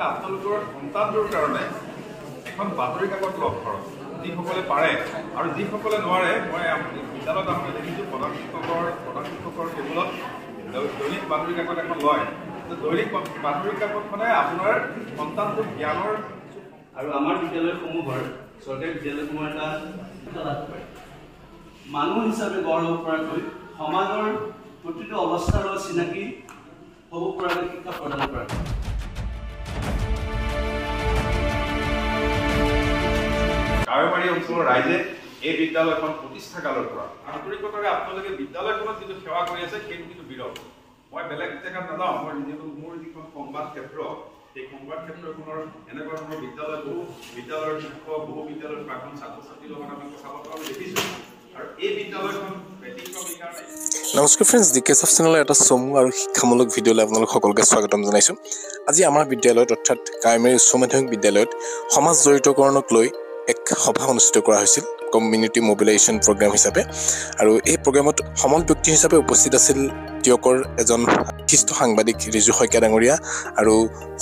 গতিকে আপোনালোকৰ সন্তানটোৰ কাৰণে এখন বাতৰি কাকত লগ কৰক যিসকলে পাৰে আৰু যিসকলে নোৱাৰে মই বিদ্যালয়ত আমি দেখিছোঁ প্ৰধান শিক্ষকৰ টেবুলত দৈনিক বাতৰি কাকত এখন লয় দৈনিক বাতৰি কাকতখনে আপোনাৰ সন্তানটোৰ জ্ঞানৰ আৰু আমাৰ বিদ্যালয়সমূহৰ চৰকাৰী বিদ্যালয়সমূহৰ এটা লাভ কৰে মানুহ হিচাপে গঢ় হ'ব পৰাকৈ সমাজৰ প্ৰতিটো অৱস্থাৰ লগত চিনাকি হ'ব পৰাকৈ শিক্ষা প্ৰদান কৰা কাৱৈমাৰী অঞ্চলৰ ৰাইজে এই বিদ্যালয়খন প্ৰতিষ্ঠা কালৰ পৰা আন্তৰিকতাৰে আপোনালোকে বিদ্যালয়খনত যিটো সেৱা কৰি আছে সেইটো কিন্তু বিৰল মই বেলেগ জেগাত নাযাওঁ মই যিহেতু মোৰ যিখন সংবাদ ক্ষেত্ৰ এই সংবাদ ক্ষেত্ৰখনৰ এনেকুৱা ধৰণৰ বিদ্যালয়ৰ শিক্ষক বহু বিদ্যালয়ৰ প্ৰাক্তন ছাত্ৰ ছাত্ৰীৰ লগত আমি কথা বতৰা দেখিছোঁ আৰু এই বিদ্যালয়খন ব্যতিক্ৰমী কাৰণে নমস্কাৰ ফ্ৰেণ্ডছ ডিকে চাফ চেনেলৰ এটা চমু আৰু শিক্ষামূলক ভিডিঅ'লৈ আপোনালোক সকলোকে স্বাগতম জনাইছোঁ আজি আমাৰ বিদ্যালয়ত অৰ্থাৎ কাৱৈমাৰী উচ্চ মাধ্যমিক বিদ্যালয়ত সমাজ জড়িতকৰণক লৈ এক সভা অনুষ্ঠিত কৰা হৈছিল কমিউনিটি মোবিলাইজেশ্যন প্ৰগ্ৰাম হিচাপে আৰু এই প্ৰগ্ৰামত সমল ব্যক্তি হিচাপে উপস্থিত আছিল টিয়কৰ এজন বিশিষ্ট সাংবাদিক ৰিজু শইকীয়া ডাঙৰীয়া আৰু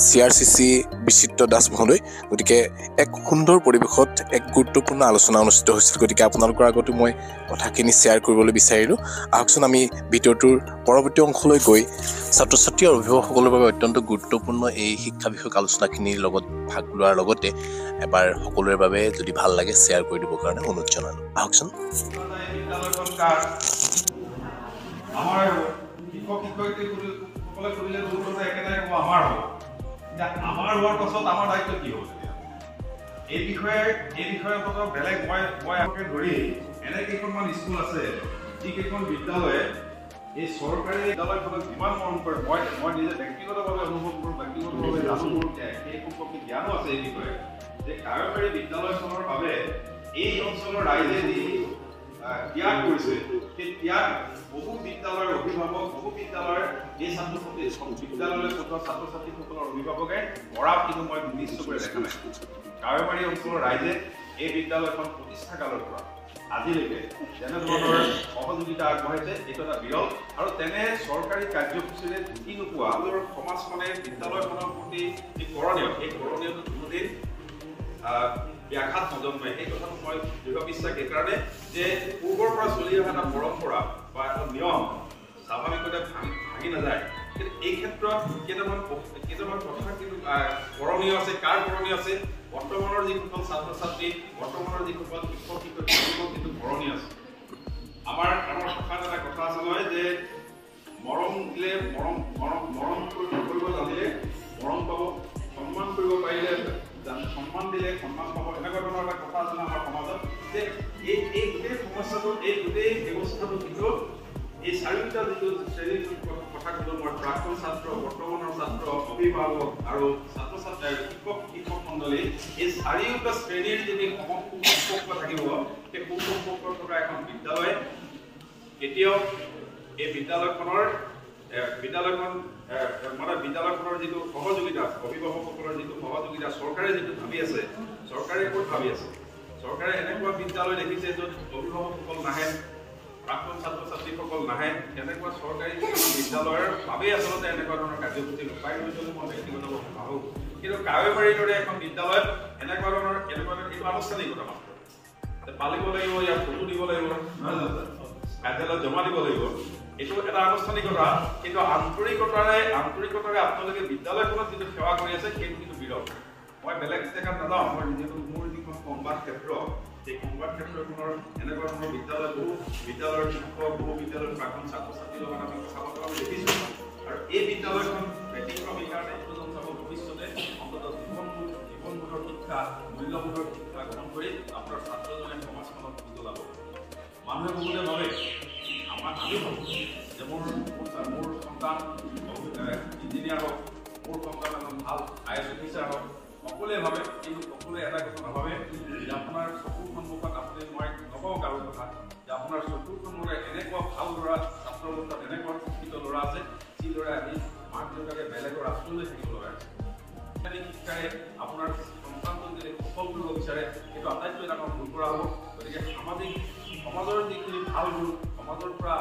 CRCC বিচিত্ৰ দাস মহোদয় গতিকে এক সুন্দৰ পৰিৱেশত এক গুৰুত্বপূৰ্ণ আলোচনা অনুষ্ঠিত হৈছিল গতিকে আপোনালোকৰ আগতে মই কথাখিনি শ্বেয়াৰ কৰিবলৈ বিচাৰিলোঁ আহকচোন আমি ভিডিঅ'টোৰ পৰৱৰ্তী অংশলৈ গৈ ছাত্ৰ ছাত্ৰী আৰু অভিভাৱকসকলৰ বাবে অত্যন্ত গুৰুত্বপূৰ্ণ এই শিক্ষা বিষয়ক আলোচনাখিনিৰ লগত ভাগ লোৱাৰ লগতে এবাৰ সকলোৰে বাবে যদি ভাল লাগে শ্বেয়াৰ কৰি দিবৰ কাৰণে অনুৰোধ জনালোঁ আহকচোন আমাৰ শিক্ষক শিক্ষয়িত্ৰীসকলে কৰিলে গুৰুত্ব একেটাই হ'ব আমাৰ হ'ব এতিয়া আমাৰ হোৱাৰ পাছত আমাৰ দায়িত্ব কি হ'ব এই বিষয়ে বেলেগ মই আপোনাকে ধৰি এনে কেইখনমান স্কুল আছে যিকেইখন বিদ্যালয়ে এই চৰকাৰী বিদ্যালয়খনক যিমান মৰম কৰে মই নিজে ব্যক্তিগতভাৱে অনুভৱ কৰোঁ ব্যক্তিগতভাৱে জানো মোৰ সেই সম্পৰ্কে জ্ঞানো আছে এই বিষয়ে যে কাৱৈমাৰী বিদ্যালয়খনৰ বাবে এই অঞ্চলৰ ৰাইজে যি ত্যাগ কৰিছে সেই ত্যাগ বহু বিদ্যালয়ৰ অভিভাৱক বহু বিদ্যালয়ৰ এই বিদ্যালয়লৈ পঠোৱা ছাত্ৰ ছাত্ৰীসকলৰ অভিভাৱকে কৰা কিন্তু মই নিশ্চয়কৈ দেখা নাই কাৱৈমাৰী অঞ্চলৰ ৰাইজে এই বিদ্যালয়খন প্ৰতিষ্ঠা কালৰ পৰা আজিলৈকে যেনেধৰণৰ সহযোগিতা আগবঢ়াইছে এইটো এটা বিৰল আৰু তেনে চৰকাৰী কাৰ্যসূচীৰে ঢুকি নোপোৱা সমাজখনে বিদ্যালয়খনৰ প্ৰতি যি কৰণীয় এই কৰণীয়টো কোনোদিন ব্যাঘাত নজন্মায় এই কথাটো মই দৃঢ় বিশ্বাস এইকাৰণে যে পূৰ্বৰ পৰা চলি অহা এটা পৰম্পৰা বা এটা নিয়ম স্বাভাৱিকতে ভাঙি নাযায় কিন্তু এই ক্ষেত্ৰত কেইটামান কথা কিন্তু কৰণীয় আছে কাৰ কৰণীয় আছে বৰ্তমানৰ যিসকল ছাত্ৰ ছাত্ৰী বৰ্তমানৰ যিসকল শিক্ষক শিক্ষয়িত্ৰীসকল কিন্তু কৰণীয় আছে আমাৰ ভাষাত এটা কথা আছে নহয় যে মৰম দিলে মৰম কৰিব জানিলে মৰম পাব সন্মান কৰিব পাৰিলে সন্মান দিলে সন্মান পাব এনেকুৱা ধৰণৰ এটা কথা আছে আমাৰ সমাজত যে এই গোটেই সমস্যাটো এই গোটেই ব্যৱস্থাটো কিন্তু এই চাৰিটা যিটো শ্ৰেণীৰ কথা ক'লো মই প্ৰাক্তন ছাত্ৰ বৰ্তমানৰ ছাত্ৰ অভিভাৱক আৰু ছাত্ৰ ছাত্ৰী শিক্ষক মণ্ডলী এই চাৰিওটা শ্ৰেণীৰ যদি সম্পৰ্ক থাকিব সেই সুসম্পৰ্কৰ পৰা এখন বিদ্যালয় কেতিয়াও এই বিদ্যালয়খনৰ যিটো সহযোগিতা অভিভাৱকসকলৰ যিটো সহযোগিতা চৰকাৰে যিটো ভাবি আছে চৰকাৰে ক'ত ভাবি আছে চৰকাৰে এনেকুৱা বিদ্যালয় দেখিছে য'ত অভিভাৱকসকল নাহে প্ৰাক্তন ছাত্ৰ ছাত্ৰীসকল নাহে তেনেকুৱা চৰকাৰী বিদ্যালয়ৰ বাবেই আচলতে এনেকুৱা ধৰণৰ কাৰ্যসূচী ৰূপায়ণ হৈছে মই ব্যক্তিগতভাৱে ভাবোঁ কিন্তু কাৱৈমাৰীৰ দৰে এখন বিদ্যালয়ত এনেকুৱা ধৰণৰ এইটো আনুষ্ঠানিকতা মাত্ৰ পালিব লাগিব ইয়াত ফটো দিব লাগিব কাৰ্যালয়ত জমা দিব লাগিব এইটো এটা আনুষ্ঠানিকতা কিন্তু আন্তৰিকতাৰে আপোনালোকে বিদ্যালয়খনত যিটো সেৱা কৰি আছে সেইটো কিন্তু বিৰল মই বেলেগ জেগাত নাযাওঁ মই যিহেতু মোৰ যিখন সংবাদ ক্ষেত্ৰ এই সংবাদ ক্ষেত্ৰখনৰ এনেকুৱা ধৰণৰ বহু বিদ্যালয়ৰ শিক্ষক বহু বিদ্যালয়ৰ প্ৰাক্তন ছাত্ৰ ছাত্ৰীৰ লগত আমি কথা বতৰা দেখিছোঁ আৰু এই বিদ্যালয়খন ব্যতিক্ৰমী কাৰণে ভৱিষ্যতে অন্ততঃ জীৱনবোধৰ শিক্ষা মূল্যবোধৰ শিক্ষা গ্ৰহণ কৰি আপোনাৰ ছাত্ৰজনে সমাজখনত উজ্বলাব মানুহে বহুতে ভাবে আমি ভাবোঁ যে মোৰ সন্তান ইঞ্জিনিয়াৰ হওক মোৰ সন্তান এজন ভাল IAS অফিচাৰ হওক সকলোৱে ভাবে কিন্তু সকলোৱে এটা কথা নাভাবে যে আপোনাৰ চকুৰ সন্মুখত আপুনি মই নকওঁ কাৰো কথা যে আপোনাৰ চকুৰ সন্মুখত এনেকুৱা ভাল ল'ৰা ছাত্ৰ অৱস্থাত এনেকুৱা শিক্ষিত ল'ৰা আছে যি ল'ৰাই আজি মাক দেউতাকে বেলেগৰ আশ্ৰয়লৈ থাকিব লগা আছে শিক্ষাৰে আপোনাৰ সন্তানটো যদি সফল কৰিব বিচাৰে সেইটো আটাইতকৈ ডাঙৰ ভুল কৰা হ'ব গতিকে সমাজৰ যিখিনি ভাল গুণ সমাজৰ পৰা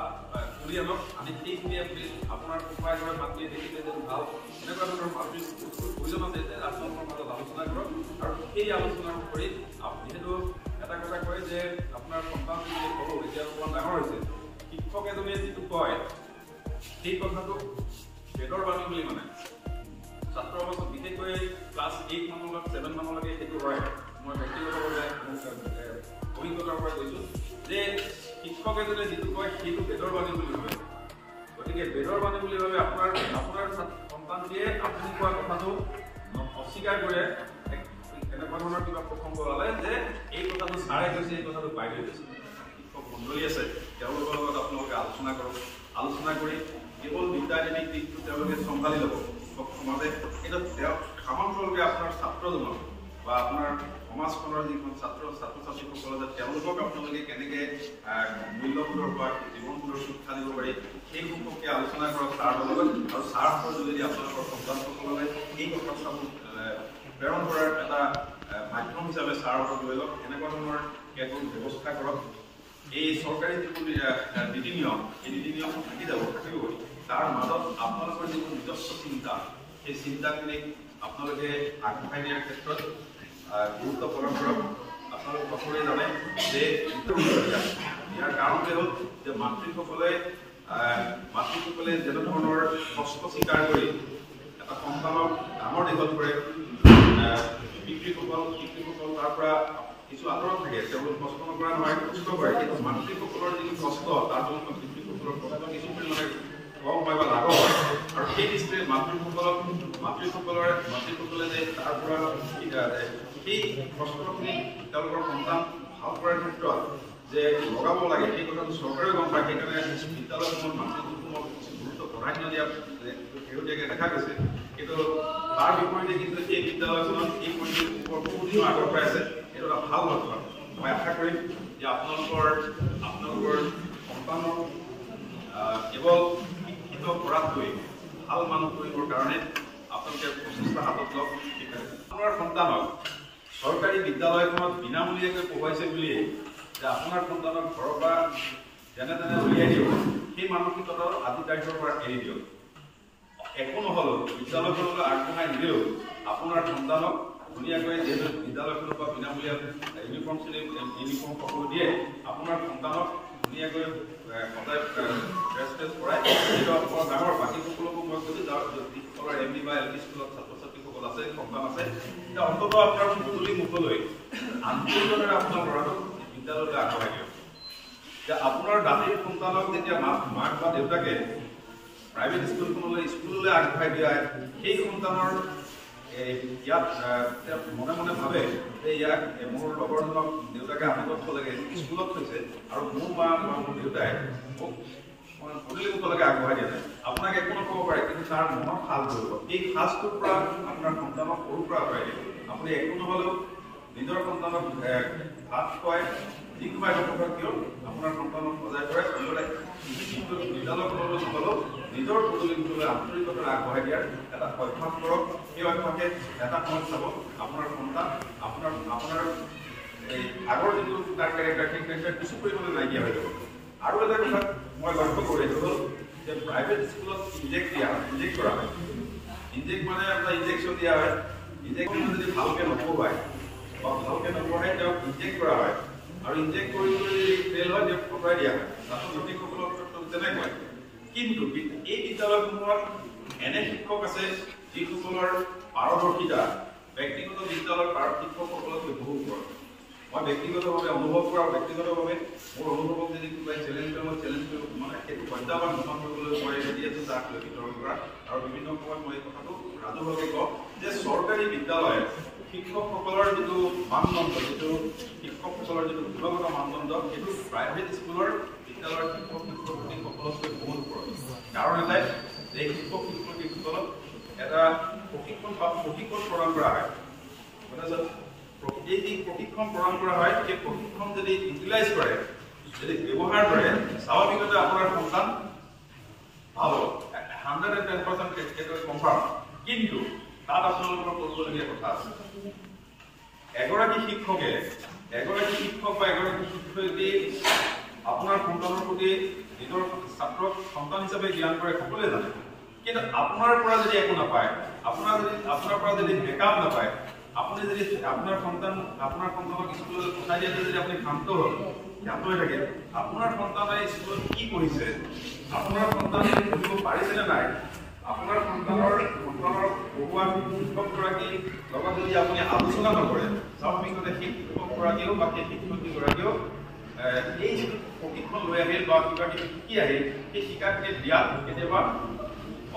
তুলি আনক আমি সেইখিনিয়ে আপোনাৰ উপায় কৰে মাতৃয়ে দেখিলে যে ভাল এনেকুৱা ধৰণৰ মাতৃৰ প্ৰয়োজন আছে যে সেই আলোচনাৰ উপৰি যিহেতু এটা কথা কয় যে আপোনাৰ সন্তান যদি সৰু এতিয়া অকণমান ডাঙৰ হৈছে শিক্ষক এজনে যিটো কয় সেই কথাটো বেদৰ বাণী বুলি মানে ছাত্ৰ অৱস্থাত বিশেষকৈ ক্লাছ 8 মানলৈকে 7 মানলৈকে সেইটো হয় মই ব্যক্তিগতভাৱে অভিজ্ঞতাৰ পৰা কৈছোঁ যে শিক্ষক এজনে যিটো কয় সেইটো বেদৰ বাণী বুলি ভাবে গতিকে বেদৰ বাণী বুলি ভাবে আপোনাৰ সন্তানটিয়ে আপুনি কোৱা কথাটো অস্বীকাৰ কৰে এনেকুৱা ধৰণৰ কিবা প্ৰসংগ ওলালে যে এই কথাটো ছাৰে কৈছে এই কথাটো বাইদেৱে কৈছে শিক্ষক মণ্ডলী আছে তেওঁলোকৰ লগত আপোনালোকে আলোচনা কৰক আলোচনা কৰি কেৱল বিদ্যাৰ্থীক দিশটো তেওঁলোকে চম্ভালি ল'ব শিক্ষক সমাজে কিন্তু তেওঁ সমান্তৰালভাৱে আপোনাৰ ছাত্ৰজনক বা আপোনাৰ সমাজখনৰ যিখন ছাত্ৰ ছাত্ৰীসকলে যে তেওঁলোকক আপোনালোকে কেনেকৈ মূল্যবোধৰ পৰা জীৱনবোধৰ শিক্ষা দিব পাৰি সেই সম্পৰ্কে আলোচনা কৰক ছাৰৰ লগত আৰু ছাৰহঁতৰ যোগেদি আপোনালোকৰ সন্তানসকললৈ এই কথাবোৰ প্ৰেৰণ কৰাৰ এটা মাধ্যম হিচাপে ছাৰহঁতক লৈ লওক এনেকুৱা ধৰণৰ কেতবোৰ ব্যৱস্থা কৰক এই চৰকাৰী যিবোৰ নীতি নিয়ম এই নীতি নিয়ম থাকি থাকিবই তাৰ মাজত আপোনালোকৰ যিবোৰ নিজস্ব চিন্তা সেই চিন্তাখিনিক আপোনালোকে আগবঢ়াই নিয়াৰ ক্ষেত্ৰত গুৰুত্ব প্ৰদান কৰক আপোনালোকে সকলোৱে জানে যে ইয়াৰ কাৰণটোৱে হ'ল যে মাতৃসকলে যেনেধৰণৰ কষ্ট স্বীকাৰ কৰি এটা সন্তানক ডাঙৰ দীঘল কৰে পিতৃসকল তাৰ পৰা কিছু আঁতৰত থাকে তেওঁলোক কষ্ট নকৰা নহয় কষ্ট কৰে কিন্তু মাতৃসকলৰ যিটো কষ্ট তাৰ তুলনাত পিতৃসকলৰ কষ্ট কিছু পৰিমাণে কম হয় বা লাঘৱ হয় আৰু সেই দৃষ্টিৰে মাতৃসকলে যে তাৰ পৰা সেই কষ্টখিনি তেওঁলোকৰ সন্তান ভাল কৰাৰ ক্ষেত্ৰত যে লগাব লাগে সেই কথাটো চৰকাৰেও গম পায় সেইকাৰণে বিদ্যালয়সমূহত মাতৃসকলক গুৰুত্ব প্ৰাধান্য দিয়া শেহতীয়াকৈ দেখা গৈছে কিন্তু তাৰ বিপৰীতে কিন্তু এই বিদ্যালয়খনত এই পৰিৱেশৰ বহুদিনৰ আগৰ পৰাই আছে এইটো এটা ভাল লক্ষণ মই আশা কৰিম যে আপোনালোকৰ সন্তানক কেৱল শিক্ষিত কৰাতকৈ ভাল মানুহ কৰিবৰ কাৰণে আপোনালোকে প্ৰচেষ্টা হাতত লওক আপোনাৰ সন্তানক চৰকাৰী বিদ্যালয়খনত বিনামূলীয়াকৈ পঢ়ুৱাইছে বুলিয়েই যে আপোনাৰ সন্তানক ঘৰৰ পৰা যেনে তেনে উলিয়াই দিব সেই মানসিকতা আজি তাৰিখৰ পৰা এৰি দিয়ক একো নহ'লেও বিদ্যালয়খনলৈ আগবঢ়াই নিদিলেও আপোনাৰ সন্তানক ধুনীয়াকৈ যিহেতু বিদ্যালয়খনৰ পৰা বিনামূলীয়া ইউনিফৰ্ম সকলো দিয়ে আপোনাৰ সন্তানক ধুনীয়াকৈ সদায় ড্ৰেছ কৰাই যিটো আপোনাৰ ডাঙৰ বাকীসকলকো মই কৈছোঁ যিসকলৰ MD বা LP স্কুলত ছাত্ৰ ছাত্ৰীসকল আছে সন্তান আছে এতিয়া অন্ততঃ আপোনাৰ পদূলি মুখলৈ আন্তৰিকতাৰে আপোনাৰ ল'ৰাটোক বিদ্যালয়লৈ আগবঢ়াই দিয়ক যে আপোনাৰ দাঁতিৰ সন্তানক যেতিয়া মাক বা দেউতাকে প্ৰাইভেট স্কুললৈ আগবঢ়াই দিয়া সেই সন্তানৰ ইয়াত মনে মনে ভাবে যে ইয়াক মোৰ লগৰজনক দেউতাকে আমোদত থ'লেগে স্কুলত থৈছে আৰু মোৰ মা বা মোৰ দেউতাই মোক পদূলি মুখলৈকে আগবঢ়াই দিয়া নাই আপোনাক একো নক'ব পাৰে কিন্তু তাৰ মনত সাজ ধৰিব এই সাজটোৰ পৰা আপোনাৰ সন্তানক সৰুৰ পৰা আঁতৰাই দিব আপুনি একো নহ'লেও নিজৰ সন্তানক ভাত খুৱাই যি কোনোবাই নকৰক কিয় আপোনাৰ সন্তানক সজাই পৰাই বিদ্যালয়খনলৈ নহ'লেও নিজৰ পদূলি মুখলৈ আন্তৰিকতাৰে আগবঢ়াই দিয়াৰ এটা অভ্যাস কৰক সেই অভ্যাসে এটা সময়ত চাব আপোনাৰ সন্তান আপোনাৰ এই আগৰ যিটো তাৰ কেৰেক্টাৰ সেই কেৰেক্টাৰ কিছু পৰিমাণে নাইকিয়া হৈ যাব আৰু এটা কথা মই লক্ষ্য কৰি এইটো হ'ল যে প্ৰাইভেট স্কুলত ইনজেক্ট কৰা হয় ইনজেক্ট মানে আপোনাৰ ইনজেকশ্যন দিয়া হয় ইনজেকশ্যন যদি ভালকৈ নপঢ়ায় বা ভালকৈ নপঢ়াই তেওঁক ইনজেক্ট কৰা হয় আৰু ইনজেক্ট কৰি ফেইল হয় তেওঁক আঁতৰাই দিয়া হয় ছাত্ৰ ছাত্ৰীসকলৰ ক্ষেত্ৰত তেনেকুৱাই কিন্তু এই বিদ্যালয়সমূহত এনে শিক্ষক আছে যিসকলৰ পাৰদৰ্শিতা ব্যক্তিগত বিদ্যালয়ৰ শিক্ষকসকলতকৈ বহু ওপৰত মই ব্যক্তিগতভাৱে অনুভৱ কৰা ব্যক্তিগতভাৱে মোৰ অনুভৱক যদি কোনোবাই চেলেঞ্জ কৰিব মানে সেইটো প্ৰত্যাহ্বান গ্ৰহণ কৰিবলৈ মই ৰেডি আছোঁ তাক লৈ বিতৰণ কৰা আৰু বিভিন্ন সময়ত মই এই কথাটো ৰাজহুৱাকৈ কওঁ যে চৰকাৰী বিদ্যালয়ত শিক্ষকসকলৰ যিটো মানদণ্ড শিক্ষকসকলৰ যিটো গুণগত মানদণ্ড সেইটো প্ৰাইভেট স্কুলৰ বিদ্যালয়ৰ শিক্ষকসকলতকৈ বহুত ওপৰত কাৰণ এটাই যে শিক্ষকসকলক এটা প্ৰশিক্ষণ প্ৰদান কৰা হয় এই যি প্ৰশিক্ষণ প্ৰদান কৰা হয় সেই প্ৰশিক্ষণ যদি ইউটিলাইজ কৰে যদি ব্যৱহাৰ কৰে স্বাভাৱিকতে আপোনাৰ সন্তান ভাল হ'ব 110% কনফাৰ্ম কিন্তু তাত আপোনালোকৰ কৰিবলগীয়া কথা আছে এগৰাকী শিক্ষক বা এগৰাকী শিক্ষয়িত্ৰী আপোনাৰ সন্তানৰ প্ৰতি নিজৰ ছাত্ৰক সন্তান হিচাপে জ্ঞান কৰে সকলোৱে জানে কিন্তু আপোনাৰ পৰা যদি একো নাপায় আপোনাৰ পৰা যদি বেকআপ নাপায় আপুনি যদি আপোনাৰ সন্তানক স্কুললৈ পঠাই দিয়াতে যদি আপুনি শান্ত হ'ল হৈ থাকে আপোনাৰ সন্তানে স্কুলত কি পঢ়িছে আপোনাৰ সন্তানে পঢ়িব পাৰিছেনে নাই আপোনাৰ সন্তানৰ পঢ়ুৱা শিক্ষকগৰাকীৰ লগত যদি আপুনি আলোচনা নকৰে স্বাভাৱিকতে সেই শিক্ষকগৰাকীয়েও বা সেই শিক্ষয়িত্ৰীগৰাকীয়েও এই যিটো প্ৰশিক্ষণ লৈ আহিল বা কিবা কিবি শিকি আহিল সেই শিকাখিনি দিয়াত কেতিয়াবা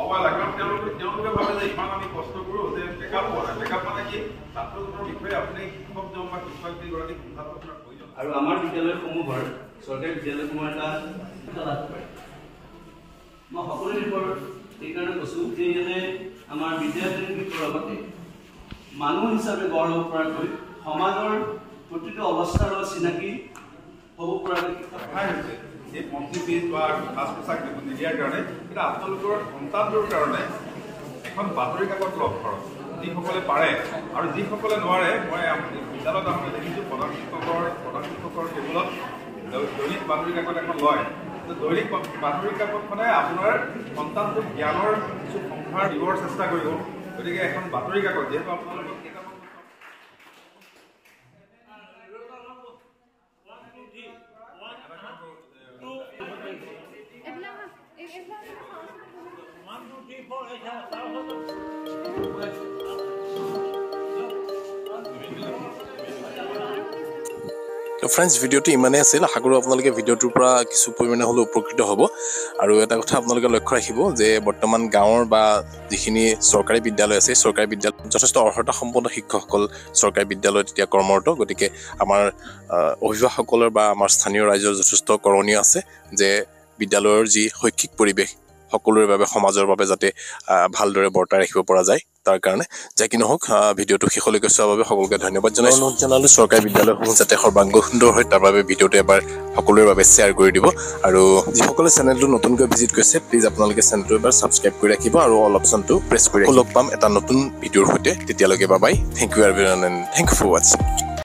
অবাক লাগে কাৰণ তেওঁলোকে ভাবে যে ইমান আমি কষ্ট কৰোঁ যে বেকআপ হোৱা নাই বেকআপ মানে কি ছাত্ৰজনৰ বিষয়ে আপুনি শিক্ষকজন বা শিক্ষয়িত্ৰীগৰাকীক বুজাটো আপোনাৰ প্ৰয়োজন আৰু আমাৰ বিদ্যালয়সমূহৰ চৰকাৰী বিদ্যালয়সমূহৰ এটা লাভ কৰে মই সকলো দিশৰ এইকাৰণে কৈছোঁ যে ইয়াতে আমাৰ বিদ্যাৰ্থীৰ লগতে মানুহ হিচাপে গঢ় হ'ব পৰাকৈ সমাজৰ প্ৰতিটো অৱস্থাৰ লগত চিনাকি হ'ব পৰাকৈ সহায় হৈছে এই পঞ্চী ফিজ বা সাজ পোছাক নিদিয়াৰ কাৰণে কিন্তু আপোনালোকৰ সন্তানটোৰ কাৰণে এখন বাতৰি কাকত লগ কৰক যিসকলে পাৰে আৰু যিসকলে নোৱাৰে মই বিদ্যালয়ত আমি দেখিছোঁ প্ৰধান শিক্ষকৰ টেবুলত দৈনিক বাতৰি কাকত এখন লয় দৈনিক বাতৰি কাকতখনে আপোনাৰ সন্তানটোক জ্ঞানৰ কিছু সম্ভাৰ দিবৰ চেষ্টা কৰিব গতিকে এখন বাতৰি কাকত যিহেতু আপোনালোকক তো ফ্ৰেণ্ডছ ভিডিঅ'টো ইমানেই আছিল আশা কৰোঁ আপোনালোকে ভিডিঅ'টোৰ পৰা কিছু পৰিমাণে হ'লেও উপকৃত হ'ব আৰু এটা কথা আপোনালোকে লক্ষ্য ৰাখিব যে বৰ্তমান গাঁৱৰ বা যিখিনি চৰকাৰী বিদ্যালয় আছে চৰকাৰী বিদ্যালয়ত যথেষ্ট অৰ্হতা সম্পন্ন শিক্ষকসকল চৰকাৰী বিদ্যালয়ত এতিয়া কৰ্মৰত গতিকে আমাৰ অভিভাৱকসকলৰ বা আমাৰ স্থানীয় ৰাইজৰ যথেষ্ট কৰণীয় আছে যে বিদ্যালয়ৰ যি শৈক্ষিক পৰিৱেশ সকলোৰে বাবে সমাজৰ বাবে যাতে ভালদৰে বৰ্তাই ৰাখিব পৰা যায় তাৰ কাৰণে যে কি নহওক ভিডিঅ'টো শেষলৈকে চোৱাৰ বাবে সকলোকে ধন্যবাদ জনালোঁ চৰকাৰী বিদ্যালয়সমূহ যাতে সৰ্বাংগ সুন্দৰ হয় তাৰ বাবে ভিডিঅ'টো এবাৰ সকলোৰে বাবে শ্বেয়াৰ কৰি দিব আৰু যিসকলে চেনেলটো নতুনকৈ ভিজিট কৰিছে প্লিজ আপোনালোকে চেনেলটো এবাৰ ছাবস্ক্ৰাইব কৰি ৰাখিব আৰু অল অপশ্যনটো প্ৰেছ কৰি লগ পাম এটা নতুন ভিডিঅ'ৰ সৈতে তেতিয়ালৈকে bye bye thank you everyone and thank you for ৱাচিং